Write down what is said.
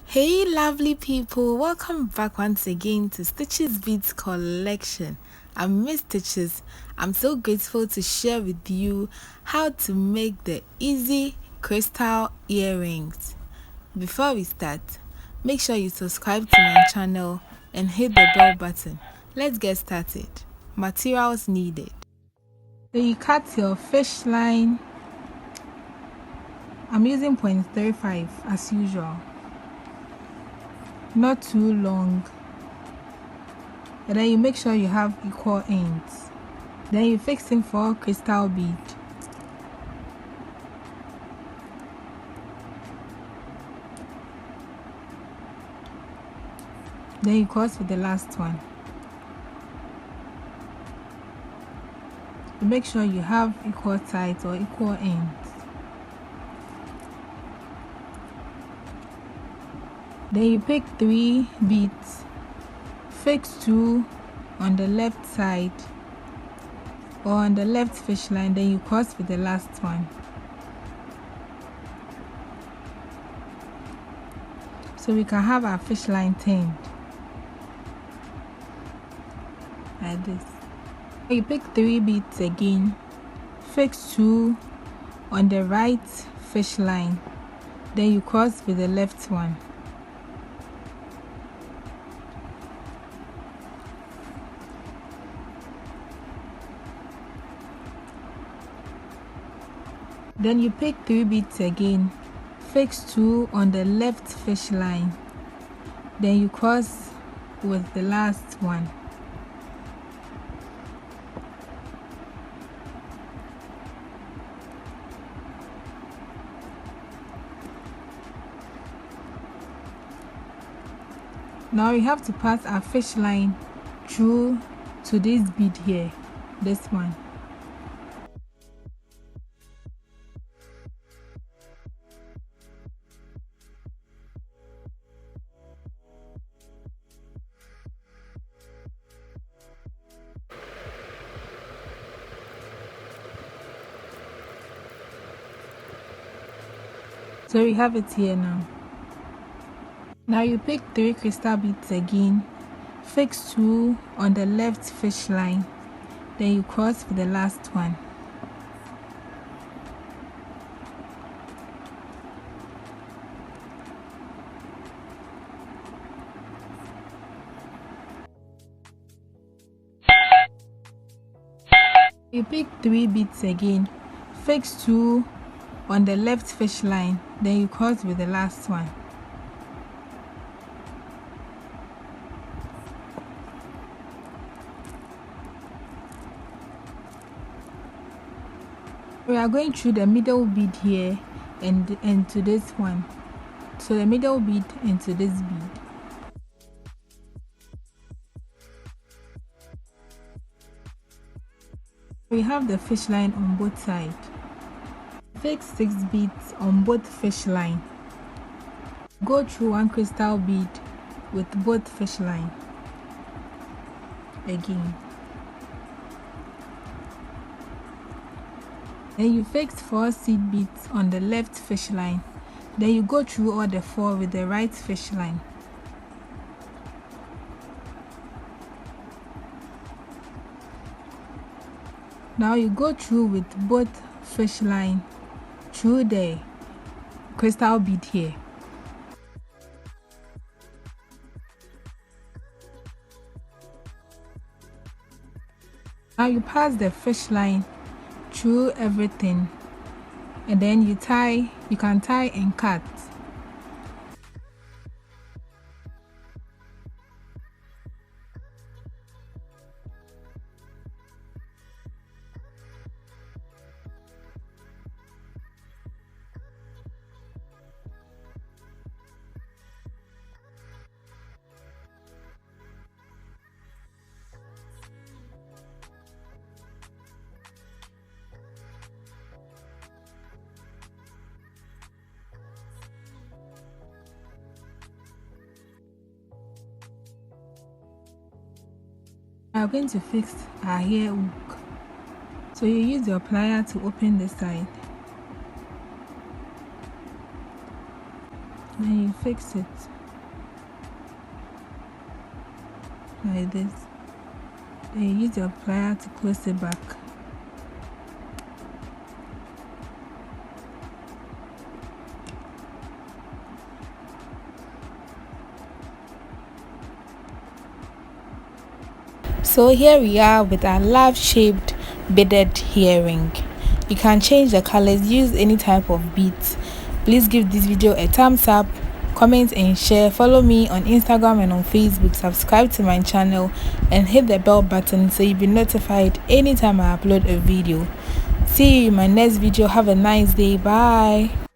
Hey lovely people, welcome back once again to Stitches Beads collection. I'm Miss Stitches. I'm so grateful to share with you how to make the easy crystal earrings. Before we start, make sure you subscribe to my channel and hit the bell button. Let's get started. Materials needed. So you cut your fish line. I'm using 0.35 as usual. Not too long, and then you make sure you have equal ends. Then you fix in for crystal bead. Then you cross with the last one. You make sure you have equal sides or equal ends. Then you pick 3 beads, fix 2 on the left side or on the left fish line, then you cross with the last one. So we can have our fish line turned like this. You pick 3 beads again, fix 2 on the right fish line, then you cross with the left one. Then you pick 3 beads again, fix 2 on the left fish line, then you cross with the last one. Now we have to pass our fish line through to this bead here, this one. So we have it here now. Now you pick 3 crystal beads again, fix 2 on the left fish line, then you cross with the last one. You pick 3 beads again, fix 2 on the left fish line, then you cross with the last one. We are going through the middle bead here and to this one. So the middle bead into this bead. We have the fish line on both sides. Fix 6 beads on both fish line. Go through 1 crystal bead with both fish line again. Then you fix 4 seed beads on the left fish line. Then you go through all the 4 with the right fish line. Now you go through with both fish line through the crystal bead here. Now you pass the fish line through everything, and then you can tie and cut. We are going to fix our hair hook. So you use your plier to open the side. Then you fix it. like this. Then you use your plier to close it back. So here we are with our love-shaped beaded earring. You can change the colors, use any type of beads. Please give this video a thumbs up, comment and share. Follow me on Instagram and on Facebook. Subscribe to my channel and hit the bell button so you'll be notified anytime I upload a video. See you in my next video. Have a nice day. Bye.